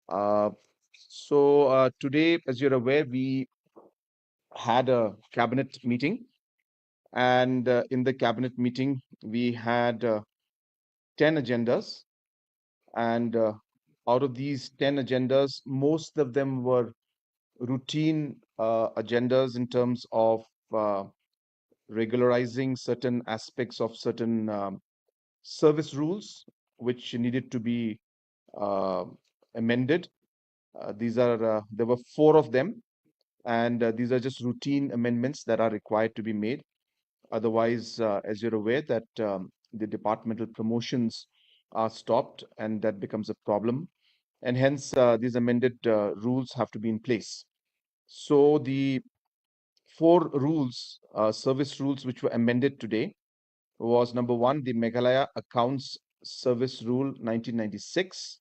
Uh, Today, as you're aware, we had a cabinet meeting, and in the cabinet meeting, we had 10 agendas, and out of these 10 agendas, most of them were routine agendas in terms of uh, regularizing certain aspects of certain service rules which needed to be uh, amended. There were four of them, and these are just routine amendments that are required to be made. Otherwise, as you're aware, that the departmental promotions are stopped, and that becomes a problem. And hence, these amended rules have to be in place. So the four rules, service rules, which were amended today was number one, the Meghalaya Accounts Service Rule 1996.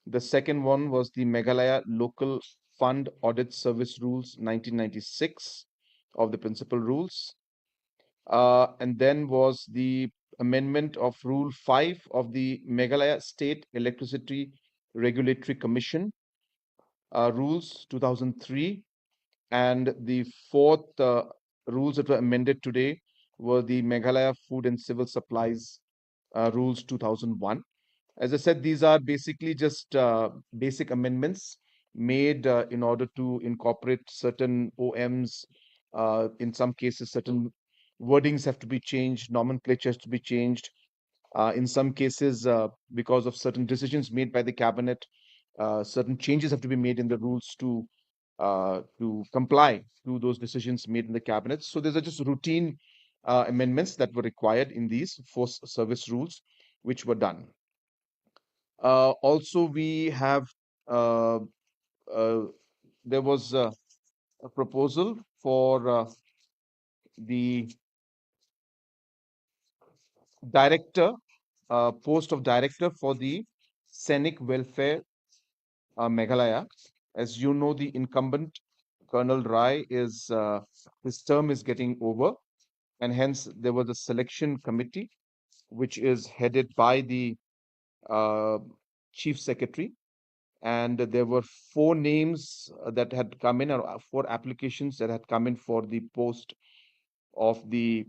The second one was the Meghalaya Local Fund Audit Service Rules 1996 of the principal rules. And then was the amendment of Rule 5 of the Meghalaya State Electricity Regulatory Commission Rules 2003. And the fourth rules that were amended today were the Meghalaya Food and Civil Supplies Rules 2001. As I said, these are basically just basic amendments made in order to incorporate certain OMs. In some cases, certain wordings have to be changed, nomenclature has to be changed. In some cases, because of certain decisions made by the cabinet, certain changes have to be made in the rules to comply to those decisions made in the cabinet. So these are just routine amendments that were required in these four service rules, which were done. Also, we have uh, uh, there was a proposal for the director, post of director for the Scenic Welfare Meghalaya. As you know, the incumbent Colonel Rai is his term is getting over, and hence there was a selection committee which is headed by the uh, chief secretary, and there were four names that had come in, or four applications that had come in for the post of the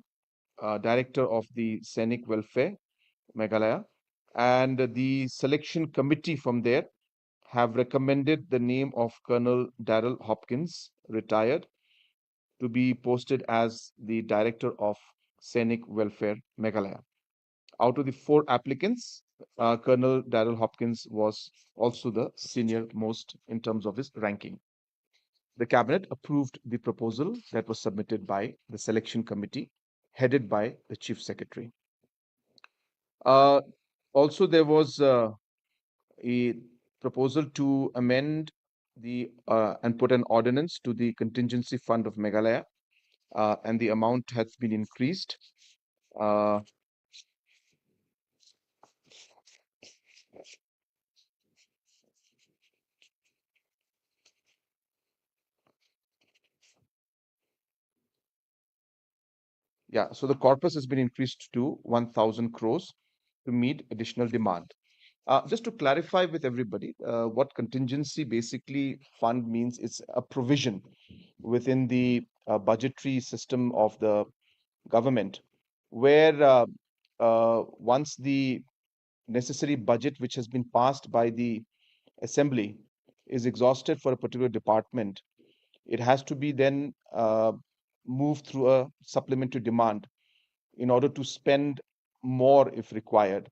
director of the Scenic Welfare Meghalaya, and the selection committee from there have recommended the name of Colonel Darrell Hopkins, retired, to be posted as the director of Scenic Welfare Meghalaya. Out of the four applicants, Colonel Darrell Hopkins was also the senior most in terms of his ranking. The cabinet approved the proposal that was submitted by the selection committee headed by the chief secretary. Uh, Also, there was a proposal to amend the and put an ordinance to the contingency fund of Meghalaya, and the amount has been increased. Uh, yeah, so the corpus has been increased to 1,000 crores to meet additional demand. Just to clarify with everybody, what contingency basically fund means, it's a provision within the budgetary system of the government, where once the necessary budget which has been passed by the assembly is exhausted for a particular department, it has to be then moved through a supplementary demand in order to spend more if required.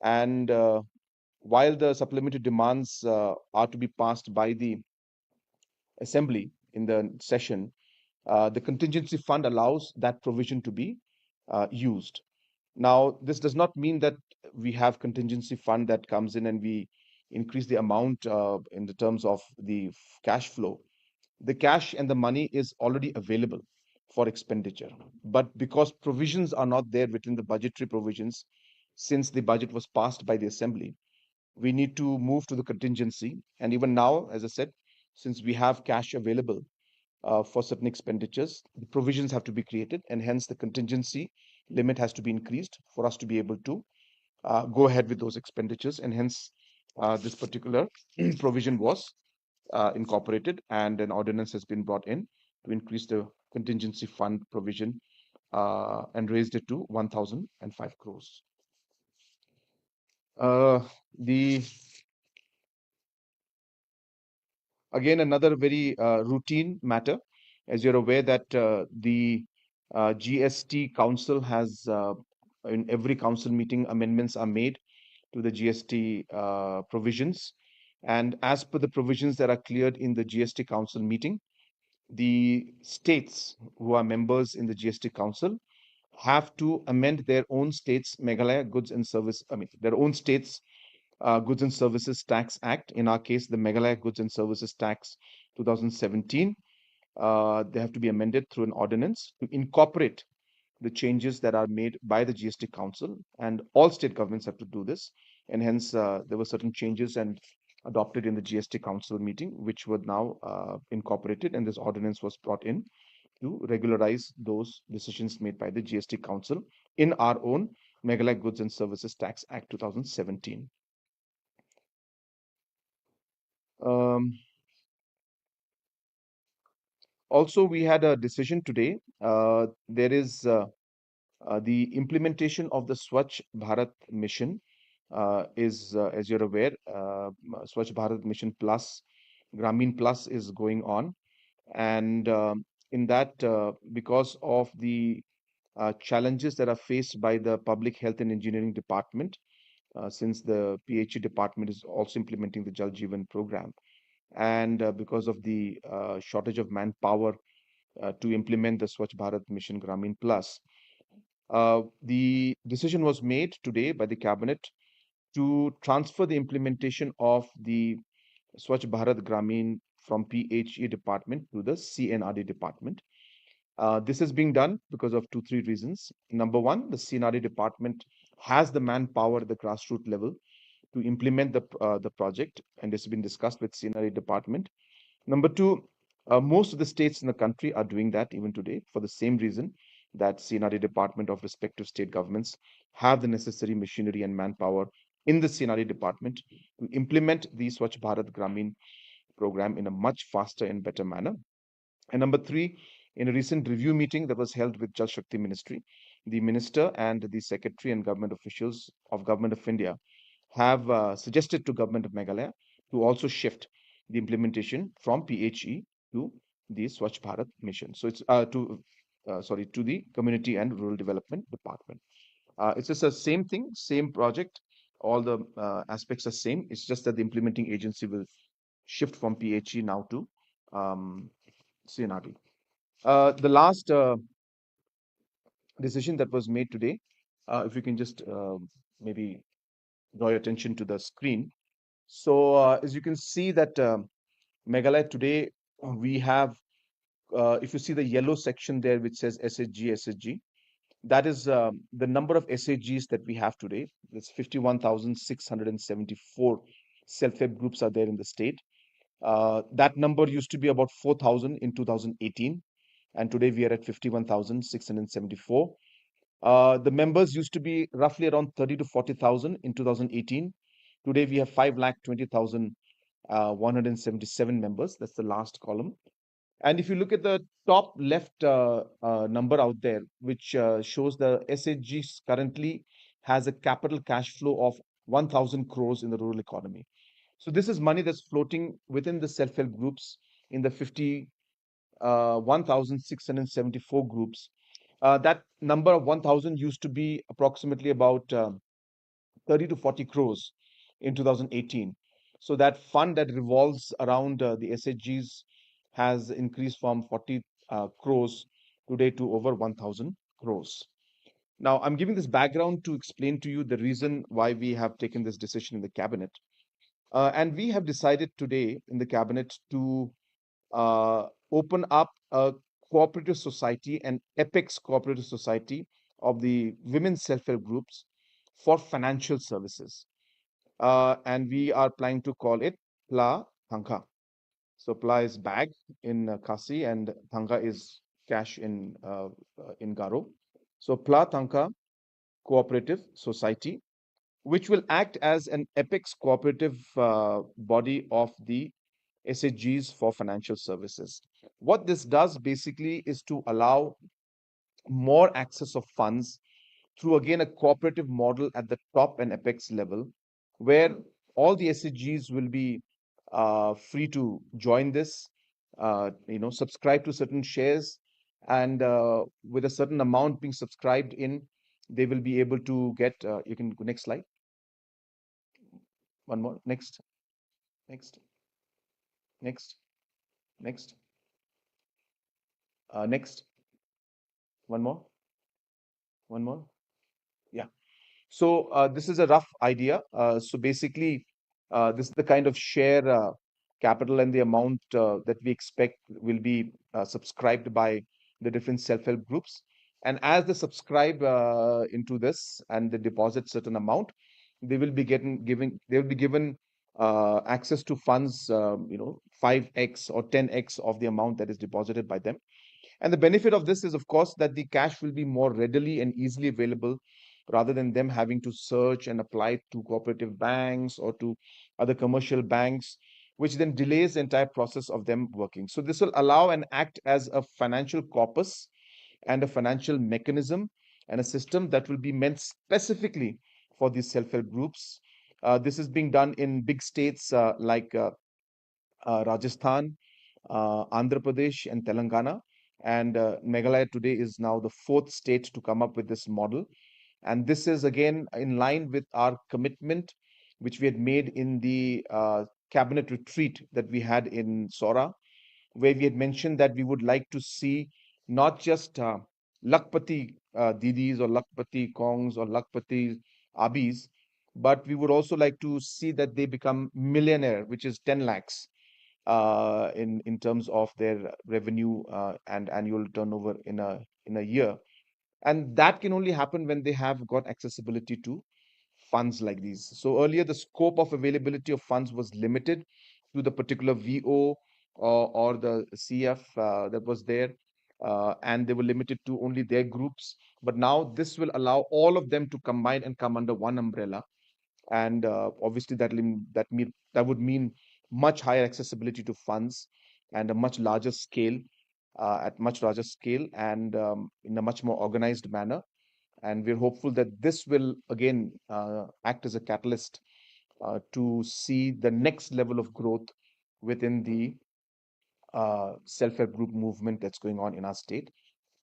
And while the supplementary demands are to be passed by the assembly in the session, the contingency fund allows that provision to be used. Now, this does not mean that we have contingency fund that comes in and we increase the amount in the terms of the cash flow. The cash and the money is already available for expenditure. But because provisions are not there within the budgetary provisions, since the budget was passed by the assembly, we need to move to the contingency. And even now, as I said, since we have cash available for certain expenditures, the provisions have to be created, and hence the contingency limit has to be increased for us to be able to go ahead with those expenditures. And hence, this particular provision was incorporated, and an ordinance has been brought in to increase the contingency fund provision and raised it to 1,005 crores. The Again, another very routine matter, as you're aware that the GST Council has, in every council meeting, amendments are made to the GST provisions. And as per the provisions that are cleared in the GST Council meeting, the states who are members in the GST Council have to amend their own states Meghalaya Goods and Service, their own states Goods and Services Tax Act. In our case, the Meghalaya Goods and Services Tax 2017. They have to be amended through an ordinance to incorporate the changes that are made by the GST Council, and all state governments have to do this. And hence, there were certain changes and adopted in the GST Council meeting, which were now incorporated, and this ordinance was brought in to regularize those decisions made by the GST Council in our own Meghalaya Goods and Services Tax Act 2017. Um, Also, we had a decision today. There is the implementation of the Swachh Bharat mission is, as you're aware, Swachh Bharat Mission Plus, Grameen Plus is going on. And in that, because of the challenges that are faced by the Public Health and Engineering Department, since the PHE department is also implementing the Jal Jeevan program, and because of the shortage of manpower to implement the Swachh Bharat Mission Grameen Plus. The decision was made today by the cabinet to transfer the implementation of the Swachh Bharat Grameen from PHE department to the CNRD department. This is being done because of two, three reasons. Number one, the CNRD department has the manpower at the grassroots level to implement the project, and this has been discussed with CNRD department. Number two, most of the states in the country are doing that even today for the same reason that CNRD department of respective state governments have the necessary machinery and manpower in the CNRD department to implement the Swachh Bharat Grameen program in a much faster and better manner. And number three, in a recent review meeting that was held with Jal Shakti Ministry, the minister and the secretary and government officials of Government of India have suggested to Government of Meghalaya to also shift the implementation from PHE to the Swachh Bharat mission. So it's to the Community and Rural Development Department. It's just the same thing, same project. All the aspects are same. It's just that the implementing agency will shift from PHE now to CNRD. The last decision that was made today, if you can just maybe draw your attention to the screen. So as you can see that Meghalaya today, we have, if you see the yellow section there, which says SHG, that is the number of SHGs that we have today. That's 51,674 self-help groups are there in the state. That number used to be about 4,000 in 2018, and today we are at 51,674. The members used to be roughly around 30 to 40,000 in 2018. Today we have 5,20,177 members. That's the last column. And if you look at the top left number out there, which shows the SHG currently has a capital cash flow of 1,000 crores in the rural economy. So this is money that's floating within the self-help groups in the 1,674 groups. That number of 1,000 used to be approximately about 30 to 40 crores in 2018. So that fund that revolves around the SHGs has increased from 40 crores today to over 1,000 crores. Now, I'm giving this background to explain to you the reason why we have taken this decision in the cabinet. And we have decided today in the cabinet to open up a cooperative society, an apex cooperative society of the women self-help groups for financial services. And we are planning to call it Pla Thanka. So Pla is bag in Kasi and Thanka is cash in Garo. So Pla Thanka Cooperative Society. which will act as an apex cooperative body of the SHGs for financial services. What this does basically is to allow more access of funds through again a cooperative model at the top and apex level, where all the SHGs will be free to join this, subscribe to certain shares, and with a certain amount being subscribed in, they will be able to get. You can go next slide. One more. Next. Next. Next. Next. Next. One more. One more. Yeah. So this is a rough idea. So basically, this is the kind of share capital and the amount that we expect will be subscribed by the different self-help groups. And as they subscribe into this and they deposit certain amount, they will be given access to funds, 5x or 10x of the amount that is deposited by them. And the benefit of this is, of course, that the cash will be more readily and easily available rather than them having to search and apply to cooperative banks or to other commercial banks, which then delays the entire process of them working. So, this will allow and act as a financial corpus and a financial mechanism and a system that will be meant specifically for these self help groups. This is being done in big states like Rajasthan, Andhra Pradesh, and Telangana. And Meghalaya today is now the fourth state to come up with this model. And this is again in line with our commitment, which we had made in the cabinet retreat that we had in Sora, where we had mentioned that we would like to see not just Lakpati Didis or Lakpati Kongs or Lakpati Abis, but we would also like to see that they become millionaire, which is 10 lakhs in terms of their revenue and annual turnover in a year. And that can only happen when they have got accessibility to funds like these. So earlier, the scope of availability of funds was limited to the particular VO or the CF that was there, and they were limited to only their groups. But now this will allow all of them to combine and come under one umbrella, and obviously that would mean much higher accessibility to funds and a much larger scale, at much larger scale, and in a much more organized manner. And we're hopeful that this will again act as a catalyst to see the next level of growth within the self-help group movement that's going on in our state.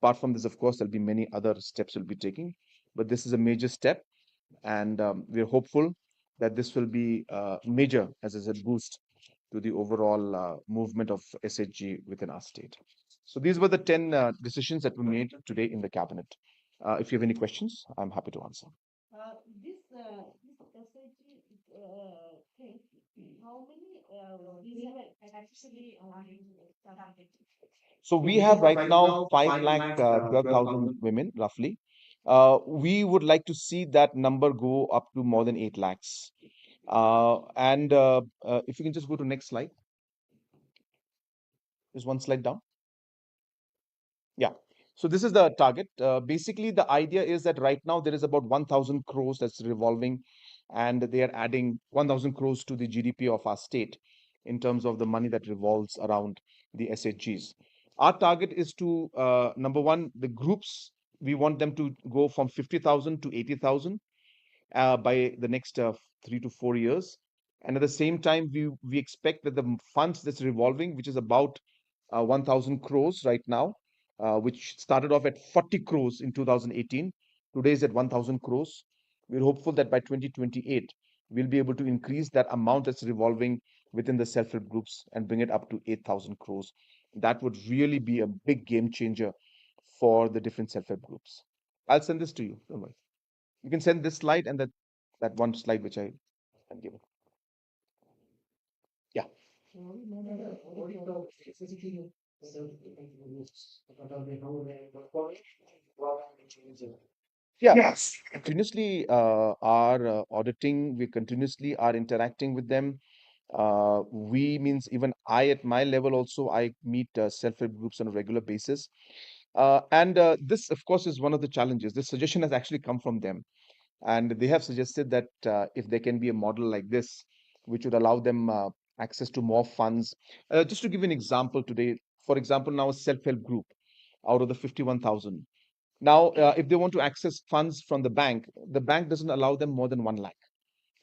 Apart from this, of course, there'll be many other steps we'll be taking, but this is a major step, and we're hopeful that this will be major as a boost to the overall movement of SHG within our state. So these were the 10 decisions that were made today in the cabinet. If you have any questions, I'm happy to answer. So we have right now 5 lakh 12,000 women roughly. We would like to see that number go up to more than 8 lakhs. And if you can just go to next slide, just one slide down. Yeah. So this is the target. Basically, the idea is that right now there is about 1,000 crores that's revolving, and they are adding 1,000 crores to the GDP of our state in terms of the money that revolves around the SHGs. Our target is to, number one, the groups, we want them to go from 50,000 to 80,000 by the next 3 to 4 years. And at the same time, we expect that the funds that's revolving, which is about 1,000 crores right now, which started off at 40 crores in 2018, today is at 1,000 crores. We're hopeful that by 2028, we'll be able to increase that amount that's revolving within the self-help groups and bring it up to 8,000 crores. That would really be a big game changer for the different self-help groups. I'll send this to you. Don't worry. You can send this slide and that one slide which I can give. Yeah. Yeah. Yes. Continuously are auditing. We continuously are interacting with them. We means even I at my level also I meet self-help groups on a regular basis. And this, of course, is one of the challenges. This suggestion has actually come from them. And they have suggested that if there can be a model like this, which would allow them access to more funds. Just to give you an example today, for example, now a self-help group out of the 51,000. Now, if they want to access funds from the bank doesn't allow them more than 1 lakh.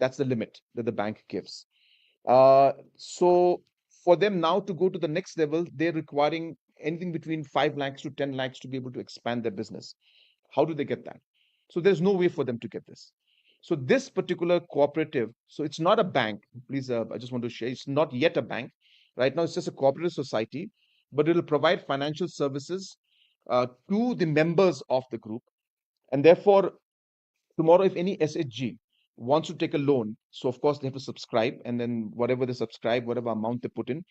That's the limit that the bank gives. So for them now to go to the next level, they're requiring anything between 5 lakhs to 10 lakhs to be able to expand their business. How do they get that? So there's no way for them to get this. So this particular cooperative, so it's not a bank. Please, I just want to share, it's not yet a bank. Right now, it's just a cooperative society, but it'll provide financial services to the members of the group. And therefore, tomorrow, if any SHG wants to take a loan, so of course they have to subscribe, and then whatever they subscribe, whatever amount they put in,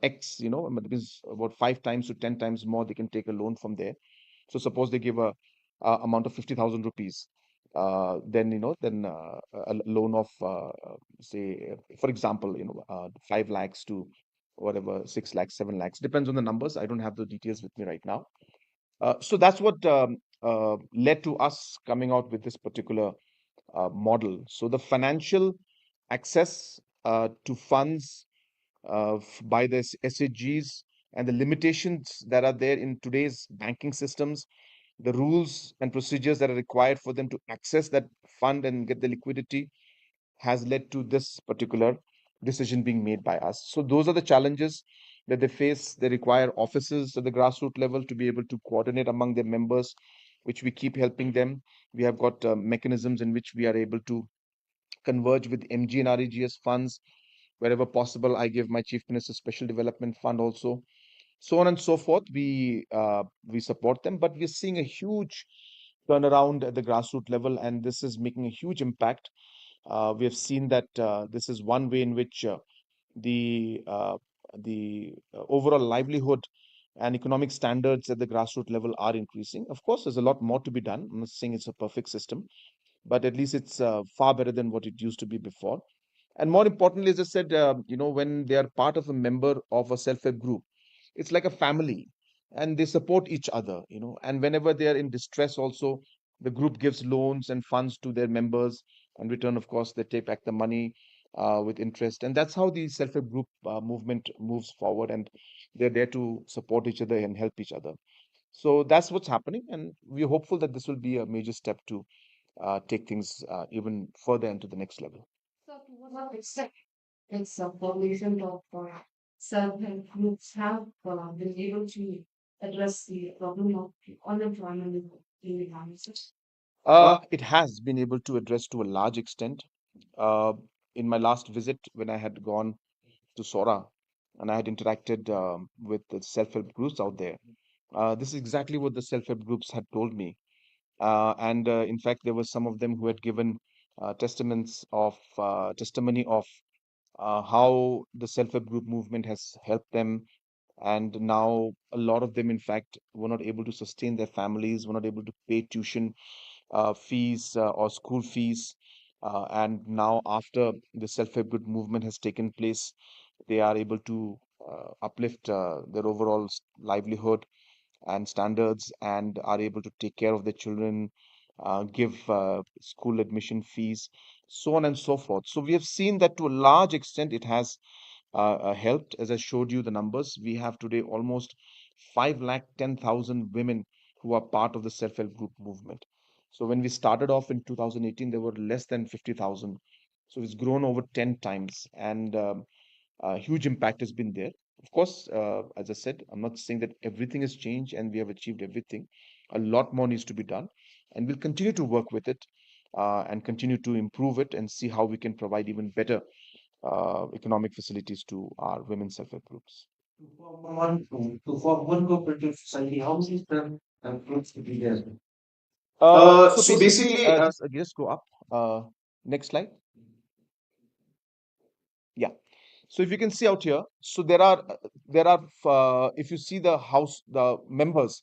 X, it means about 5 times to 10 times more, they can take a loan from there. So suppose they give a amount of 50,000 rupees, then a loan of say, for example, 5 lakhs to whatever, 6 lakhs, 7 lakhs, depends on the numbers. I don't have the details with me right now. So that's what led to us coming out with this particular model. So the financial access to funds by the SHGs and the limitations that are there in today's banking systems, the rules and procedures that are required for them to access that fund and get the liquidity has led to this particular decision being made by us. So those are the challenges that they face. They require offices at the grassroots level to be able to coordinate among their members, which we keep helping them. We have got mechanisms in which we are able to converge with MG and REGS funds. Wherever possible, I give my Chief Minister's Special Development Fund also. So on and so forth, we support them, but we're seeing a huge turnaround at the grassroots level, and this is making a huge impact. We have seen that this is one way in which the uh, the overall livelihood and economic standards at the grassroots level are increasing. Of course, there's a lot more to be done. I'm not saying it's a perfect system, but at least it's far better than what it used to be before. And more importantly, as I said, when they are part of a member of a self-help group, it's like a family, and they support each other. And whenever they are in distress, also the group gives loans and funds to their members. In return, of course, they take back the money with interest, and that's how the self-help group movement moves forward. And they're there to support each other and help each other. So that's what's happening, and we're hopeful that this will be a major step to take things even further into the next level. So, to what extent is the formation of self-help groups have been able to address the problem of unemployment in the families? It has been able to address to a large extent. Uh, in my last visit, when I had gone to Sora and I had interacted with the self-help groups out there, this is exactly what the self-help groups had told me. And in fact, there were some of them who had given testimony of how the self-help group movement has helped them. And now a lot of them, in fact, were not able to sustain their families, were not able to pay tuition fees or school fees. And now, after the self-help group movement has taken place, they are able to uplift their overall livelihood and standards, and are able to take care of their children, give school admission fees, so on and so forth. So we have seen that to a large extent it has helped. As I showed you the numbers, we have today almost 5,10,000 women who are part of the self-help group movement. So when we started off in 2018, there were less than 50,000. So it's grown over 10 times, and a huge impact has been there. Of course, as I said, I'm not saying that everything has changed and we have achieved everything. A lot more needs to be done, and we'll continue to work with it and continue to improve it and see how we can provide even better economic facilities to our women self-help groups. To form one cooperative society, how many groups to be there? So So basically, basically, just go up. Next slide. Yeah. So if you can see out here, so if you see the members,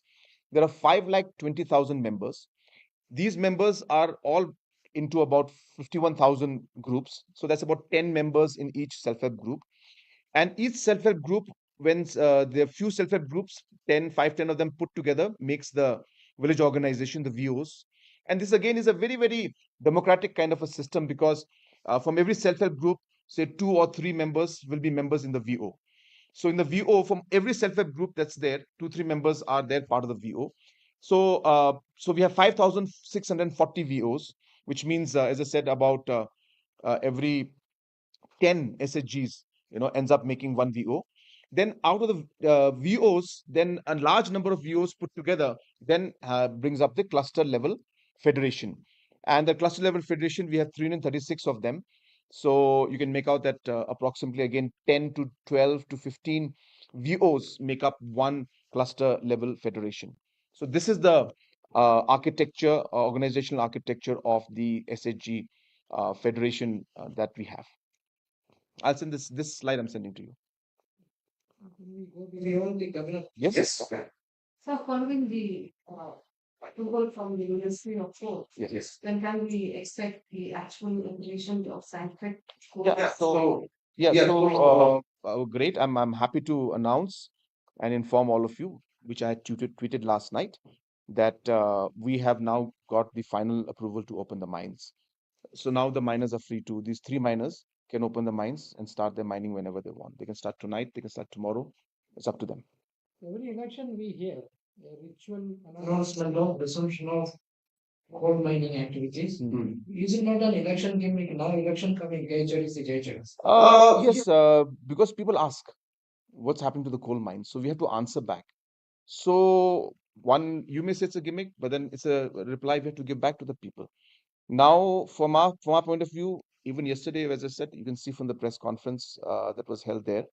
there are 5,20,000 members. These members are all into about 51,000 groups. So that's about 10 members in each self-help group. And each self-help group, when there are few self-help groups, 10, 5, 10 of them put together, makes the village organization, the VOs. And this again is a very, very democratic kind of a system because from every self-help group, say 2 or 3 members will be members in the VO. So in the VO, from every self-help group that's there, 2, 3 members are there part of the VO. So we have 5,640 VOs, which means, as I said, about every 10 SHGs, ends up making one VO. Then out of the VOs, then a large number of VOs put together then brings up the cluster level federation. And the cluster level federation, we have 336 of them. So you can make out that approximately again 10 to 12 to 15 VOs make up one cluster level federation. So this is the architecture, organizational architecture of the SHG federation that we have. I'll send this slide I'm sending to you. Beyond the governor. Yes. Yes. Okay. So following the approval from the Ministry of Food, Yes. then can we expect the actual implementation of scientific Yeah. course? So yeah. Yeah. Great. I'm happy to announce and inform all of you, which I had tweeted last night, that we have now got the final approval to open the mines. So now the miners are free to. These 3 miners can open the mines and start their mining whenever they want. They can start tonight. They can start tomorrow. It's up to them. Every election we hear a ritual announcement of resumption of coal mining activities. Is it not an election gimmick? Now election coming, Jaichar is the Jaichar. Yes, because people ask what's happened to the coal mines. So we have to answer back. So one, you may say it's a gimmick, but then it's a reply we have to give back to the people. Now, from our point of view, even yesterday, as I said, you can see from the press conference that was held there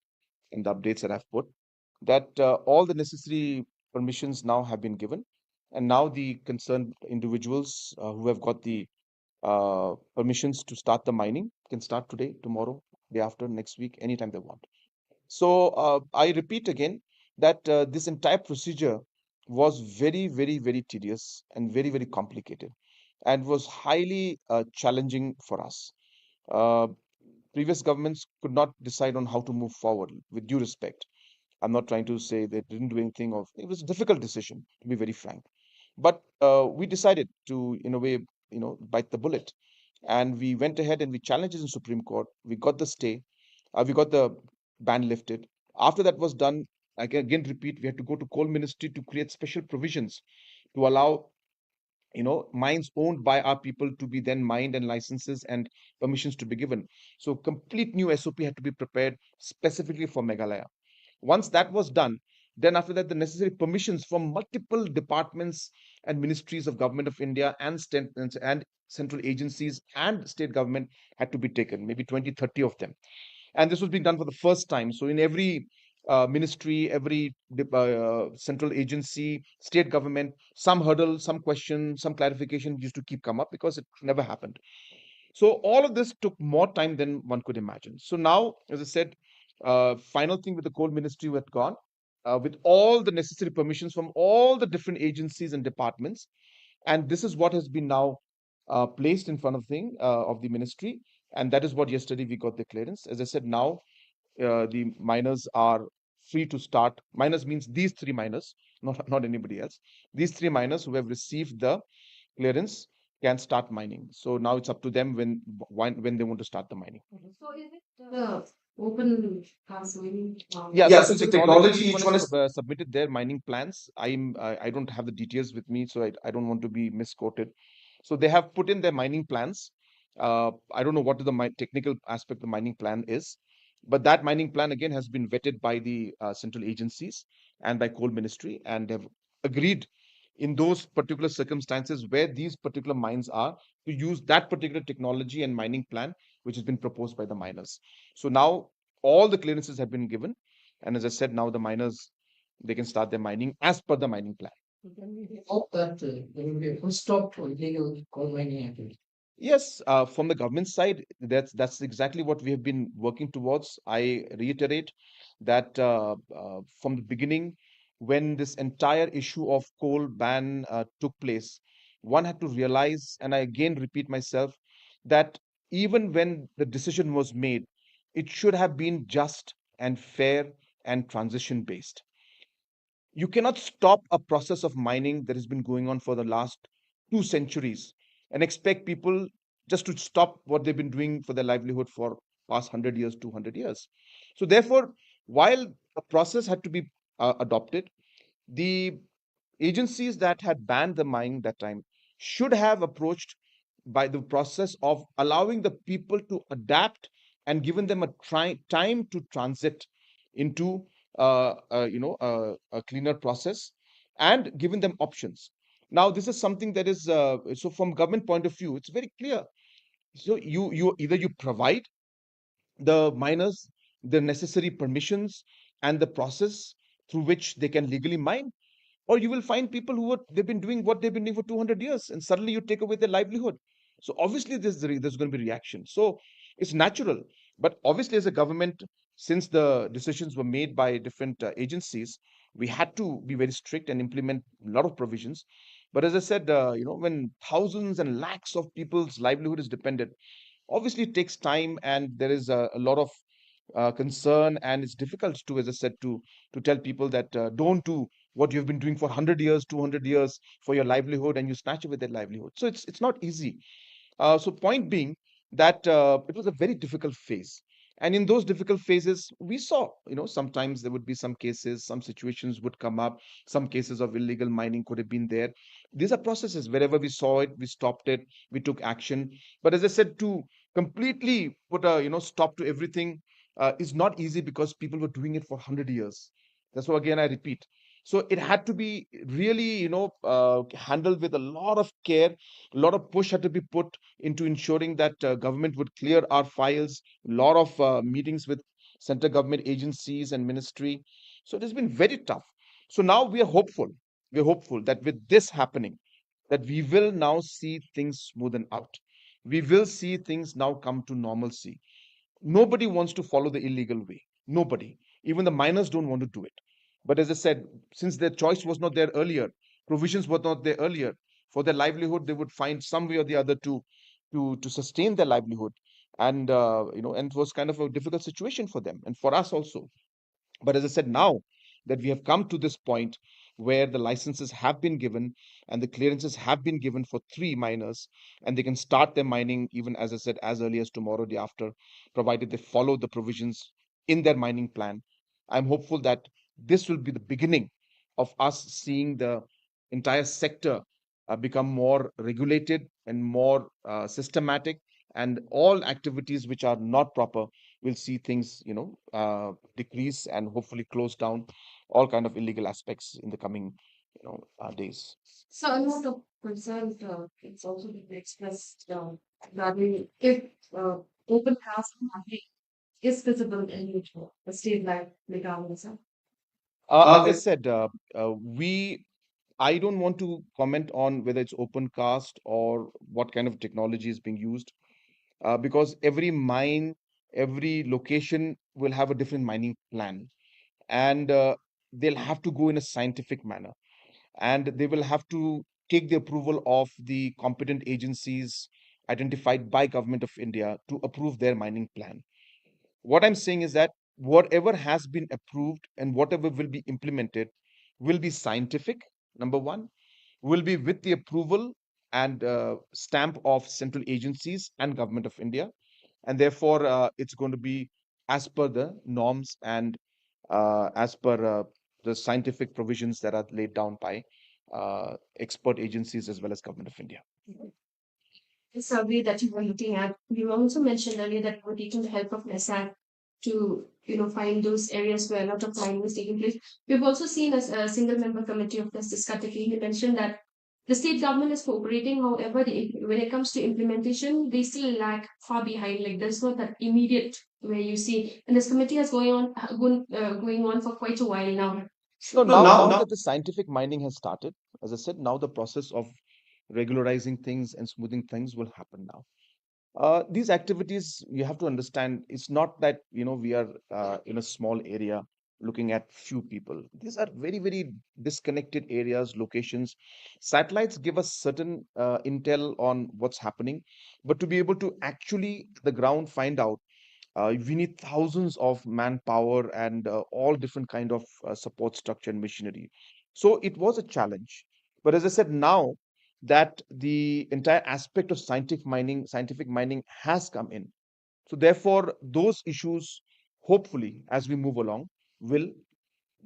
and the updates that I've put, that all the necessary permissions now have been given, and now the concerned individuals who have got the permissions to start the mining can start today, tomorrow, day after, next week, anytime they want. So I repeat again that this entire procedure was very, very, very tedious and very, very complicated, and was highly challenging for us. Uh, Previous governments could not decide on how to move forward. With due respect, I'm not trying to say they didn't do anything. Of it was a difficult decision, to be very frank. But we decided to, in a way, bite the bullet, and we went ahead and we challenged it in Supreme Court. We got the stay. We got the ban lifted. After that was done, I can again repeat, we had to go to Coal Ministry to create special provisions to allow mines owned by our people to be then mined, and licenses and permissions to be given. So complete new SOP had to be prepared specifically for Meghalaya. Once that was done, then after that, the necessary permissions from multiple departments and ministries of government of India and and central agencies and state government had to be taken, maybe 20, 30 of them. And this was being done for the first time. So in every ministry, every central agency, state government, some hurdle, some question, some clarification used to keep come up because it never happened. So all of this took more time than one could imagine. So now, as I said, final thing with the coal ministry had gone with all the necessary permissions from all the different agencies and departments, and this is what has been now placed in front of the ministry, and that is what yesterday we got the clearance. As I said, now the miners are free to start. Miners means these 3 miners, not anybody else. These 3 miners who have received the clearance can start mining. So now it's up to them when they want to start the mining. So is it open counseling? Yeah, Yeah, so so it's a the technology. technology, Each each one one has is submitted their mining plans. I don't have the details with me, so I don't want to be misquoted. So they have put in their mining plans. I don't know what the technical aspect of the mining plan is, but that mining plan again has been vetted by the central agencies and by coal ministry, and have agreed in those particular circumstances where these particular mines are to use that particular technology and mining plan which has been proposed by the miners. So now all the clearances have been given, and as I said, now the miners, they can start their mining as per the mining plan. So can we hope that there will be a full stop to illegal coal mining activity? Yes, from the government side, that's exactly what we have been working towards. I reiterate that from the beginning, when this entire issue of coal ban took place, one had to realize, and I again repeat myself, that even when the decision was made, it should have been just and fair and transition based. You cannot stop a process of mining that has been going on for the last 2 centuries and expect people just to stop what they've been doing for their livelihood for past 100 years, 200 years. So therefore, while a process had to be adopted, the agencies that had banned the mining that time should have approached by the process of allowing the people to adapt and given them a time to transit into a cleaner process and given them options. Now this is something that is so from government point of view it's very clear. So you either you provide the miners the necessary permissions and the process through which they can legally mine, or you will find people who are they've been doing what they've been doing for 200 years and suddenly you take away their livelihood. So obviously there's going to be reaction, so it's natural. But obviously as a government, since the decisions were made by different agencies, we had to be very strict and implement a lot of provisions. But as I said, when thousands and lakhs of people's livelihood is dependent, obviously it takes time and there is a lot of concern, and it's difficult to, as I said, to tell people that don't do what you've been doing for 100 years, 200 years for your livelihood, and you snatch away their livelihood. So it's not easy. So point being that it was a very difficult phase. And in those difficult phases, we saw, sometimes there would be some cases, some situations would come up, some cases of illegal mining could have been there. These are processes. Wherever we saw it, we stopped it, we took action. But as I said, to completely put a, stop to everything is not easy because people were doing it for 100 years. That's why, again, I repeat. So it had to be really, handled with a lot of care. A lot of push had to be put into ensuring that government would clear our files, a lot of meetings with central government agencies and ministry. So it has been very tough. So now we are hopeful. We're hopeful that with this happening, that we will now see things smoothen out. We will see things now come to normalcy. Nobody wants to follow the illegal way. Nobody. Even the miners don't want to do it. But as I said, since their choice was not there earlier, provisions were not there earlier, for their livelihood, they would find some way or the other to sustain their livelihood. And it was kind of a difficult situation for them and for us also. But as I said, now that we have come to this point where the licenses have been given and the clearances have been given for 3 miners, and they can start their mining, even as I said, as early as tomorrow, day after, provided they follow the provisions in their mining plan. I'm hopeful that this will be the beginning of us seeing the entire sector become more regulated and more systematic, and all activities which are not proper will see things decrease and hopefully close down all kind of illegal aspects in the coming days. So a lot of concern, it's also been expressed that if open cast mining is visible in a state like Meghalaya. As I said, we I don't want to comment on whether it's open cast or what kind of technology is being used, because every mine, every location will have a different mining plan, and they'll have to go in a scientific manner, and they will have to take the approval of the competent agencies identified by Government of India to approve their mining plan. What I'm saying is that whatever has been approved and whatever will be implemented will be scientific, number one, will be with the approval and stamp of central agencies and Government of India. And therefore, it's going to be as per the norms and as per the scientific provisions that are laid down by expert agencies as well as Government of India. The survey that you were looking at, you also mentioned earlier that you were taking the help of NESAC to, find those areas where a lot of mining is taking place. We've also seen as a single member committee of Justice Kataki, he mentioned that the state government is cooperating. However, when it comes to implementation, they still lag far behind. Like there's not that immediate where you see, and this committee has going on for quite a while now. So So now that the scientific mining has started, as I said, now the process of regularizing things and smoothing things will happen now. These activities, you have to understand, it's not that we are in a small area looking at few people. These are very, very disconnected areas, locations. Satellites give us certain intel on what's happening, but to be able to actually the ground find out, we need thousands of manpower and all different kind of support structure and machinery. So it was a challenge. But as I said, now that the entire aspect of scientific mining has come in. So therefore, those issues, hopefully, as we move along, will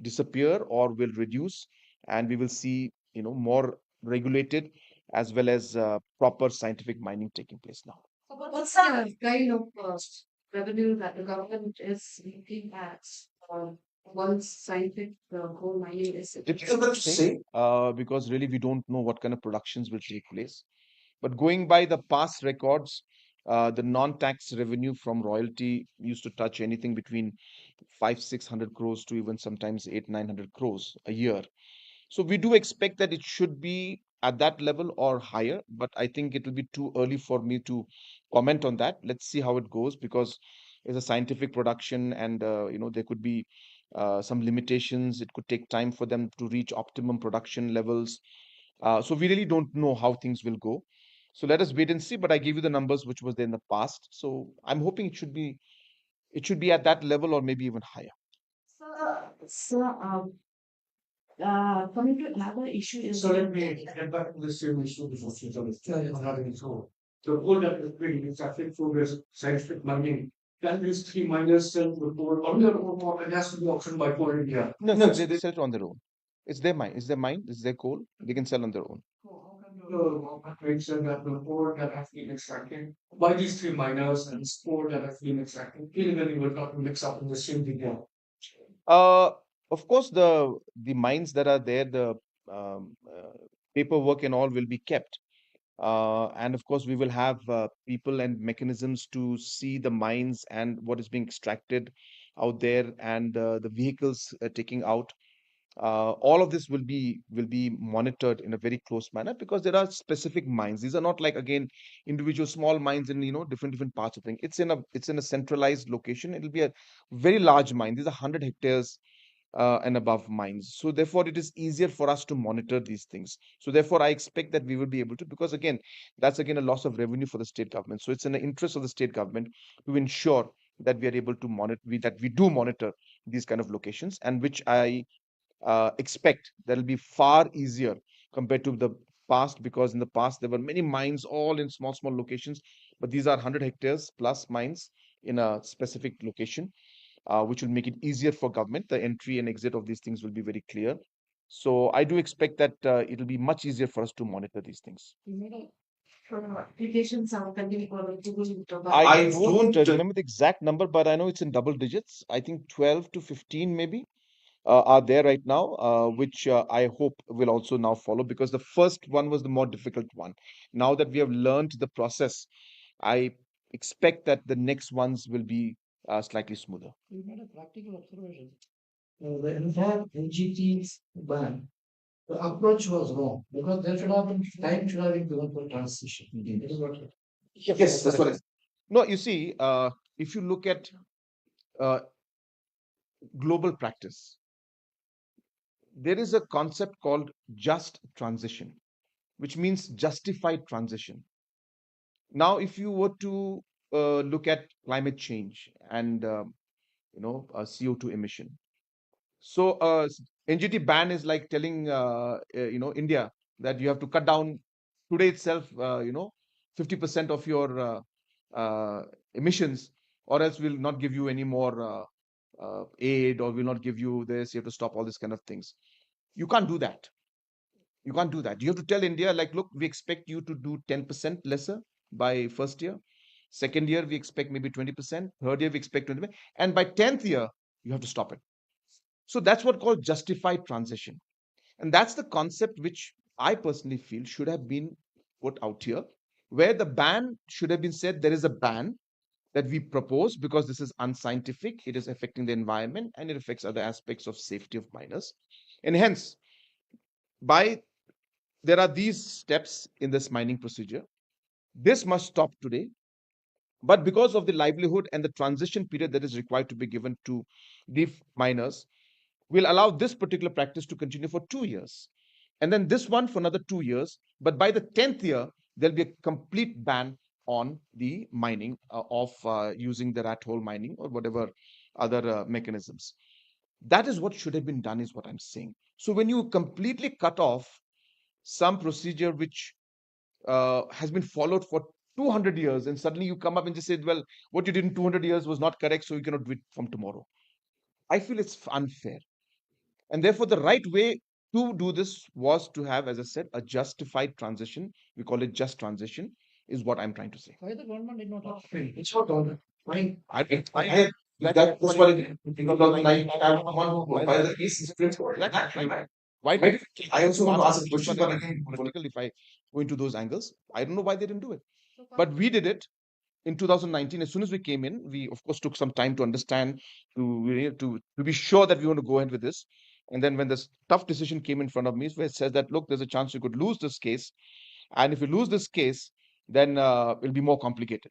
disappear or will reduce, and we will see, more regulated as well as proper scientific mining taking place now. So what's the kind of revenue that the government is looking at once scientific coal mining is Difficult to say, because really we don't know what kind of productions will take place. But going by the past records, the non-tax revenue from royalty used to touch anything between 500-600 crores to even sometimes 800-900 crores a year. So we do expect that it should be at that level or higher, but I think it will be too early for me to comment on that. Let's see how it goes, because it's a scientific production, and there could be some limitations. It could take time for them to reach optimum production levels. So we really don't know how things will go. So let us wait and see. But I gave you the numbers which was there in the past. So I'm hoping it should be at that level or maybe even higher. So, coming to another issue is So let me get back to the same issue before I'm having so the goal that is being is traffic progress, scientific mining. Can these three miners sell the gold on their own, or it has to be auctioned by Coal India? No, No, no, they sell it on their own. It's their mine. It's their mine. It's their coal. They can sell on their own. the mention that the ore that has been extracted by these three miners and ore that has been extracted, illegally will not mix up in the same detail. Uh, of course, the mines that are there, the paperwork and all will be kept. And of course, we will have people and mechanisms to see the mines and what is being extracted out there, and the vehicles taking out. All of this will be monitored in a very close manner, because there are specific mines. These are not like, again, individual small mines in different parts of things. It's in a centralized location. It'll be a very large mine. These are 100 hectares and above mines. So therefore, it is easier for us to monitor these things. So therefore, I expect that we will be able to, because again, that's again a loss of revenue for the state government. So it's in the interest of the state government to ensure that we are able to monitor, that we do monitor these kind of locations, and which I expect that will be far easier compared to the past, because in the past there were many mines all in small small locations, but these are 100 hectares plus mines in a specific location, which will make it easier for government. The entry and exit of these things will be very clear. So I do expect that it'll be much easier for us to monitor these things. applications are pending for approval in I I don't don't. remember the exact number, but I know it's in double digits. I think 12 to 15 maybe are there right now, which I hope will also now follow, because the first one was the more difficult one. Now that we have learned the process, I expect that the next ones will be slightly smoother. We made a practical observation. The entire NGT's ban, the approach was wrong because there should have been time should have been given for transition. That is what. Yes, that's what I. No, you see, if you look at uh, global practice, there is a concept called just transition, which means justified transition. Now, if you were to look at climate change and CO2 emission, so NGT ban is like telling India that you have to cut down today itself 50% of your emissions, or else we'll not give you any more aid, or we'll not give you this. You have to stop all these kind of things. You can't do that. You can't do that. You have to tell India, like, look, we expect you to do 10% lesser by first year. Second year, we expect maybe 20%. Third year, we expect 20%. And by 10th year, you have to stop it. So that's what called justified transition. And that's the concept which I personally feel should have been put out here, where the ban should have been said there is a ban that we propose because this is unscientific, it is affecting the environment, and it affects other aspects of safety of miners. And hence, by there are these steps in this mining procedure. This must stop today. But because of the livelihood and the transition period that is required to be given to the miners, will allow this particular practice to continue for 2 years. And then this one for another 2 years. But by the 10th year, there'll be a complete ban on the mining of using the rat hole mining or whatever other mechanisms. That is what should have been done, is what I'm saying. So when you completely cut off some procedure which has been followed for 200 years, and suddenly you come up and just say, well, what you did in 200 years was not correct, so you cannot do it from tomorrow. I feel it's unfair. And therefore, the right way to do this was to have, as I said, a justified transition. We call it just transition, is what I'm trying to say. Why the government did not ask? It's not all. Why? I I that's what it in 2009. I have one why why the the case is Supreme Court. exactly Why? why Why? I you also want to ask ask a questions, question, but but again, again, political if I go into those angles. I don't know why they didn't do it. But we did it in 2019. As soon as we came in, we of course took some time to understand, to be sure that we want to go ahead with this. And then when this tough decision came in front of me, where it says that look, there's a chance you could lose this case, and if you lose this case, then it'll be more complicated.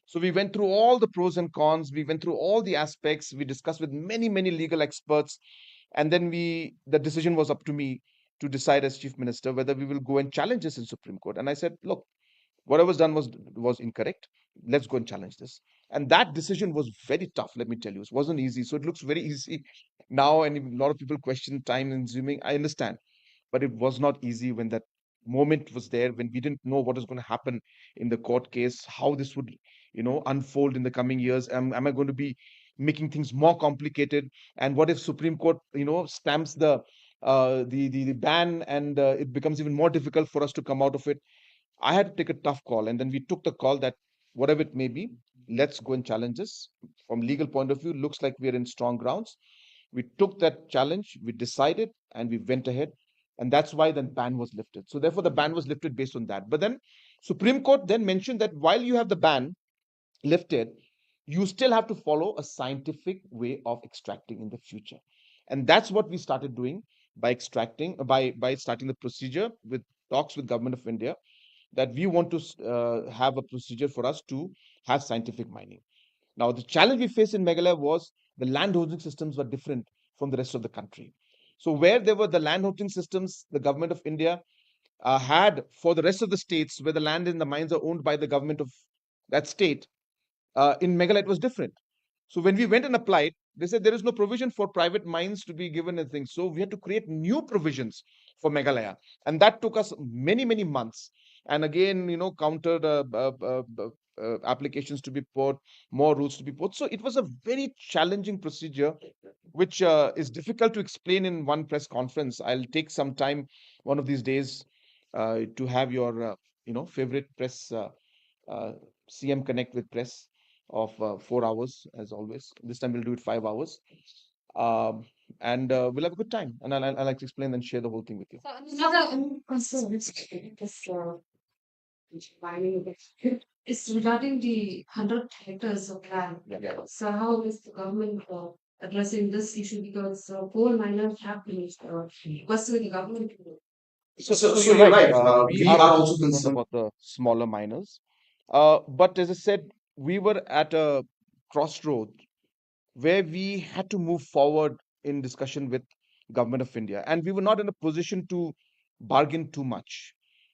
So we went through all the pros and cons. We went through all the aspects. We discussed with many legal experts, and then the decision was up to me to decide as chief minister whether we will go and challenge this in Supreme Court. And I said, look, whatever was done was incorrect. Let's go and challenge this. And that decision was very tough. Let me tell you, it wasn't easy. So it looks very easy now, and a lot of people question time and zooming. I understand, but it was not easy when that moment was there, when we didn't know what was going to happen in the court case, how this would unfold in the coming years. Am I going to be making things more complicated? And what if Supreme Court stamps the ban, and it becomes even more difficult for us to come out of it? I had to take a tough call, and then we took the call that whatever it may be, let's go and challenge this. From legal point of view, looks like we're in strong grounds. We took that challenge, we decided, and we went ahead, and that's why the ban was lifted. So therefore, the ban was lifted based on that. But then Supreme Court then mentioned that while you have the ban lifted, you still have to follow a scientific way of extracting in the future, and that's what we started doing by extracting by starting the procedure with talks with Government of India, that we want to have a procedure for us to have scientific mining. Now, the challenge we faced in Meghalaya was the land holding systems were different from the rest of the country. So, where there were the land holding systems, the government of India had for the rest of the states where the land and the mines are owned by the government of that state, in Meghalaya it was different. So when we went and applied, they said there is no provision for private mines to be given and things. So we had to create new provisions for Meghalaya, and that took us many months. And again, countered applications to be put, more rules to be put. So it was a very challenging procedure, which is difficult to explain in one press conference. I'll take some time one of these days to have your favorite press uh, CM Connect with press of 4 hours, as always. This time we'll do it 5 hours. Um, and we'll have a good time. And I'll like to explain and share the whole thing with you. So another concern is this mining is regarding the 100 hectares of land. Yeah. So how is the government addressing this issue? Because coal miners have been requesting the government to do. So So you're you're right. right. We We are are also also concerned concerned. about the smaller miners. But as I said, we were at a crossroad where we had to move forward in discussion with Government of India, and we were not in a position to bargain too much.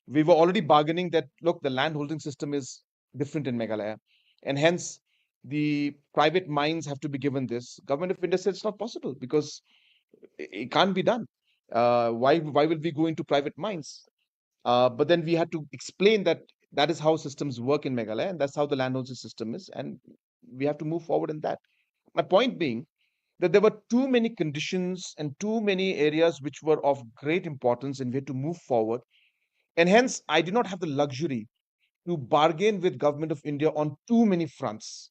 We were already bargaining that look, the land holding system is different in Meghalaya, and hence the private mines have to be given this. Government of India said it's not possible because it can't be done. Why will we go into private mines? But then we had to explain that that is how systems work in Meghalaya, and that's how the land holding system is, and we have to move forward in that. My point being that there were too many conditions and too many areas which were of great importance, and we had to move forward. And hence, I did not have the luxury to bargain with Government of India on too many fronts.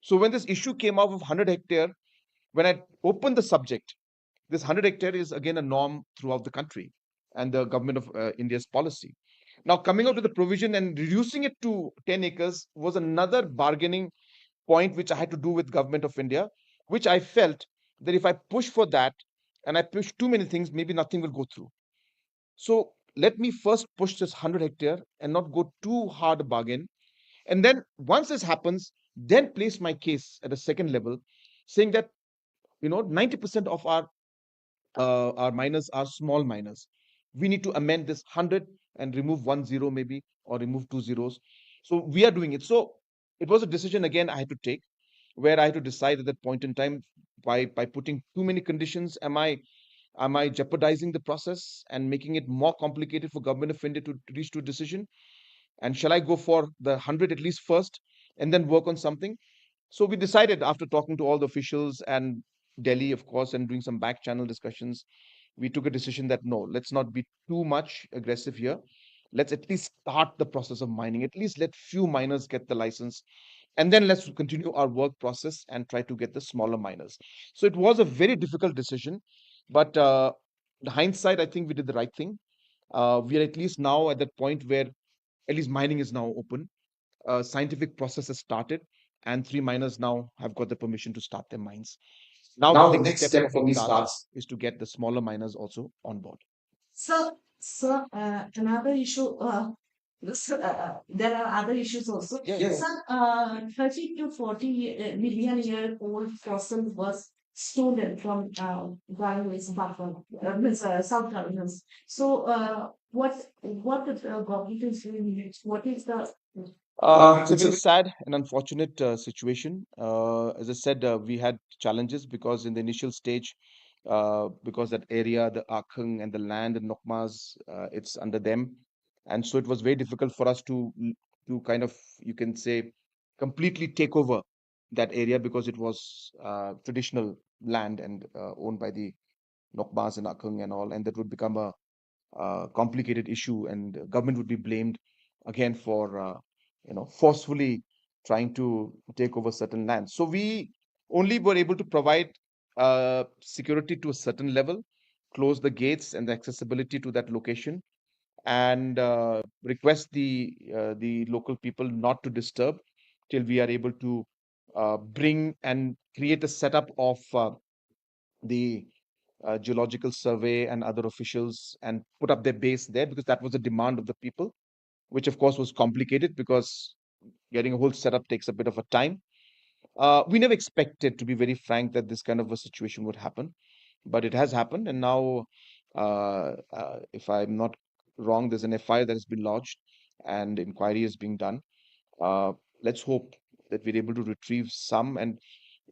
So when this issue came out of 100 hectare, when I opened the subject, this 100 hectare is again a norm throughout the country and the Government of India's policy. Now, coming out with the provision and reducing it to 10 acres was another bargaining point which I had to do with Government of India, which I felt that if I push for that and I push too many things, maybe nothing will go through. So let me first push this 100 hectare and not go too hard a bargain. And then once this happens, then place my case at a second level, saying that 90% of our miners are small miners. We need to amend this 100 and remove 1 0 maybe, or remove 2 zeros. So we are doing it. So it was a decision again I had to take, where I had to decide at that point in time, by putting too many conditions, am I jeopardizing the process and making it more complicated for Government of India to reach to a decision? And shall I go for the 100 at least first and then work on something? So we decided, after talking to all the officials and Delhi, of course, and doing some back channel discussions, we took a decision that no, let's not be too much aggressive here. Let's at least start the process of mining. At least let few miners get the license, and then let's continue our work process and try to get the smaller miners. So it was a very difficult decision, but the hindsight, I think we did the right thing. We are at least now at that point where at least mining is now open. Scientific process has started, and three miners now have got the permission to start their mines. Now the Now the next next step step for for me me starts starts. is to get the smaller miners also on board. So, another issue, there are other issues also. Yeah, yeah. Yes. Sir, 30 to 40 million year old fossil was stolen from Bangladesh, South Carolina. So, what the government is doing? What is the It's a It's a very sad and unfortunate situation. As I said, we had challenges because in the initial stage, because that area, the Akhang and the land and Nokmas, it's under them, and so it was very difficult for us to kind of, you can say, completely take over that area because it was traditional land and owned by the Nokmas and Akhang and all, and that would become a complicated issue, and government would be blamed again for forcefully trying to take over certain lands. So we only were able to provide security to a certain level, close the gates and the accessibility to that location, and request the local people not to disturb till we are able to bring and create a setup of the geological survey and other officials and put up their base there, because that was the demand of the people, which of course was complicated because getting a whole setup takes a bit of a time. We never expected, to be very frank, that this kind of a situation would happen, but it has happened. And now, if I'm not wrong, there's an FIR that has been lodged and inquiry is being done. Uh, let's hope that we're able to retrieve some, and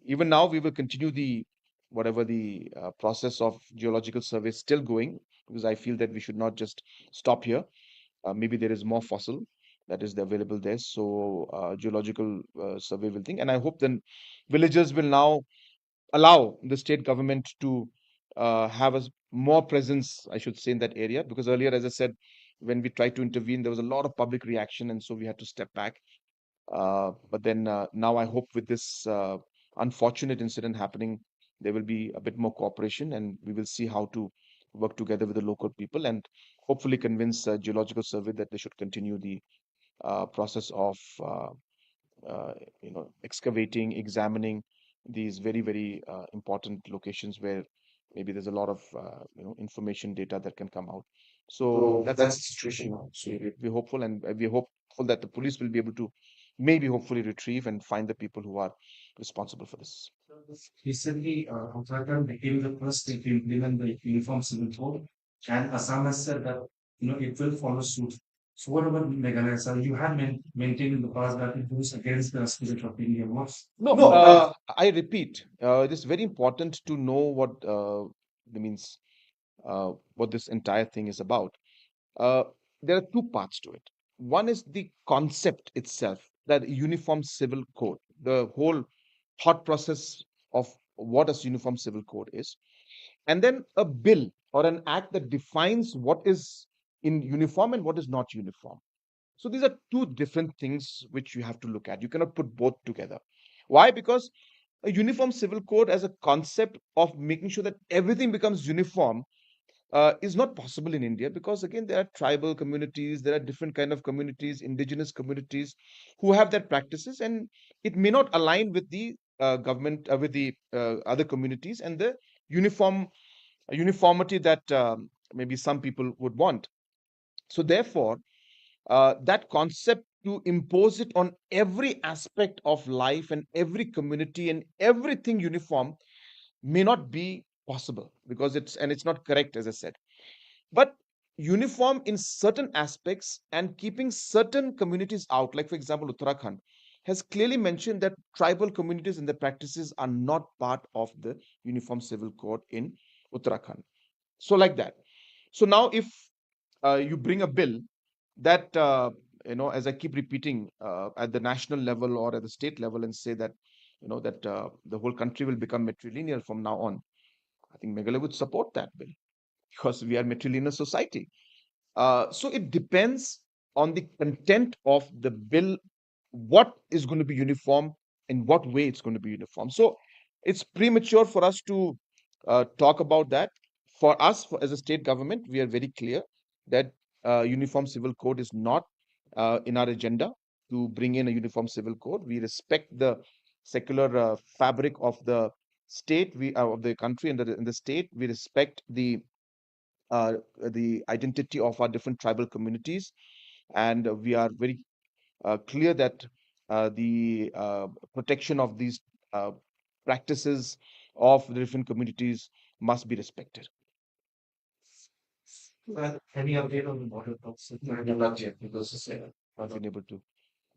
even now we will continue the whatever the process of geological survey is still going, because I feel that we should not just stop here. Maybe there is more fossil that is available there, so geological survey will think, and I hope then villagers will now allow the state government to have a more presence, I should say, in that area, because earlier, as I said, when we tried to intervene, there was a lot of public reaction, and so we had to step back. But then now I hope with this unfortunate incident happening, there will be a bit more cooperation, and we will see how to work together with the local people and hopefully convince Geological Survey that they should continue the process of excavating, examining these very, very important locations where maybe there's a lot of information data that can come out. So So that's the that's the situation situation. now. So So we're hopeful, and we're hopeful that the police will be able to maybe hopefully retrieve and find the people who are responsible for this. recently, Uttarakhand became the first state to implement the Uniform Civil Code, and Assam has said that it will follow suit. So what about Meghalaya, sir? You had maintained in the past that it goes against the spirit of India. What's No, No, I repeat, it is very important to know what means what this entire thing is about. Uh, there are two parts to it. One is the concept itself, that uniform civil code, the whole thought process of what a uniform civil code is, and then a bill or an act that defines what is in uniform and what is not uniform. So these are two different things which you have to look at. You cannot put both together. Why? Because a uniform civil code as a concept of making sure that everything becomes uniform is not possible in India, because again there are tribal communities, there are different kind of communities, indigenous communities who have their practices, and it may not align with the government, with the other communities, and the uniform uniformity that maybe some people would want. So therefore, that concept to impose it on every aspect of life and every community and everything uniform may not be possible, because it's not correct, as I said. But uniform in certain aspects and keeping certain communities out, like for example Uttarakhand has clearly mentioned that tribal communities and their practices are not part of the uniform civil code in Uttarakhand. So like that. So now if you bring a bill that as I keep repeating at the national level or at the state level and say that, that the whole country will become matrilineal from now on, I think Meghalaya would support that bill because we are matrilineal society. So it depends on the content of the bill, what is going to be uniform, in what way it's going to be uniform. So it's premature for us to talk about that. For us, as a state government, we are very clear that uniform civil code is not in our agenda to bring in a uniform civil code. We respect the secular fabric of the state, we of the country and the state. We respect the identity of our different tribal communities, and we are very clear that the protection of these uh, practices of the different communities must be respected. Well, any update on the border talks? Not yet, because it's Not been able to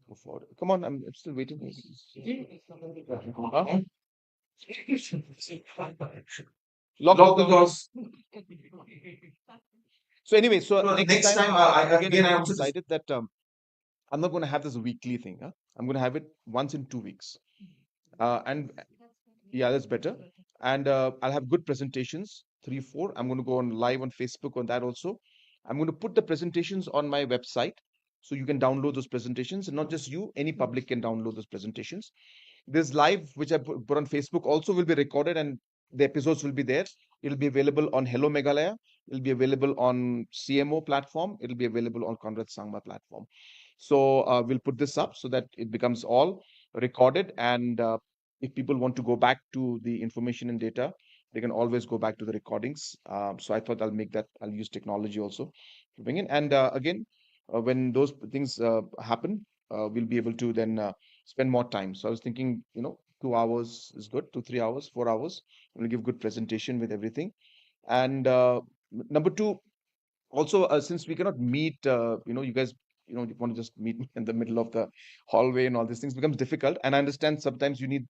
move forward. Come on, I'm still waiting. Huh? Lock lock the the doors. doors. So anyway, so So next next time, time, again, again, I I have also decided that I'm not going to have this weekly thing. Huh? I'm going to have it once in 2 weeks. And yeah, that's better. And I'll have good presentations, 3, 4. I'm going to go on live on Facebook on that also. I'm going to put the presentations on my website so you can download those presentations. And not just you, any public can download those presentations. This live, which I put on Facebook, also will be recorded and the episodes will be there. It'll be available on Hello Meghalaya. It'll be available on CMO platform. It'll be available on Conrad Sangma platform. So we'll put this up so that it becomes all recorded. And if people want to go back to the information and data, they can always go back to the recordings. So I thought I'll use technology also to bring in. And again, when those things happen, we'll be able to then spend more time. So I was thinking, 2 hours is good, 2, 3 hours, 4 hours. We'll give good presentation with everything. And number two, also since we cannot meet, you guys, you want to just meet me in the middle of the hallway and all these things becomes difficult. And I understand sometimes you need,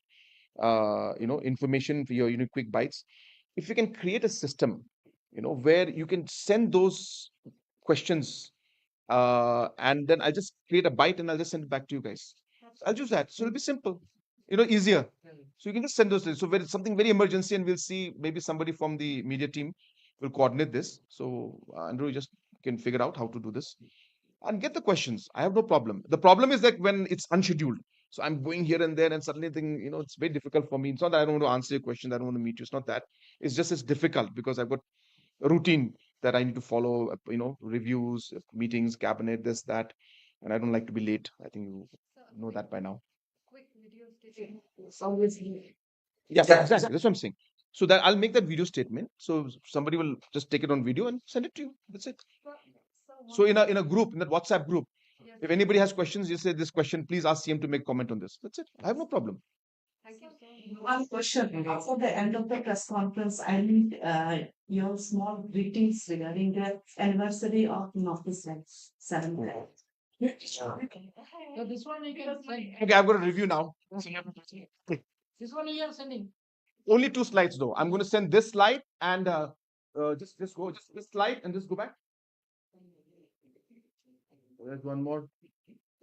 information for your quick bites. If you can create a system, where you can send those questions, and then I'll just create a bite and I'll just send it back to you guys. I'll do that. So it'll be simple, easier. So you can just send those things. So when it's something very emergency, and we'll see maybe somebody from the media team will coordinate this. So Andrew, you just can figure out how to do this and get the questions. I have no problem. The problem is that when it's unscheduled. So I'm going here and there, and suddenly it's very difficult for me. It's not that I don't want to answer your question, that I don't want to meet you. It's not that. It's just it's difficult because I've got a routine that I need to follow, reviews, meetings, cabinet, this, that, and I don't like to be late. I think you know that by now. Quick video statement. It's always here. Yeah, Yeah, exactly. That's what I'm saying. So that I'll make that video statement. So somebody will just take it on video and send it to you. That's it. So in a group, in that WhatsApp group, if anybody has questions, you say this question, please ask CM to make comment on this. That's it. I have no problem. One question. After the end of the press conference, I need your small greetings regarding the anniversary of Northeast 7. So this one you can send. Okay, I've got a review now. This one you are sending. Only 2 slides though. I'm going to send this slide and just go just this slide and just go back. There's one more.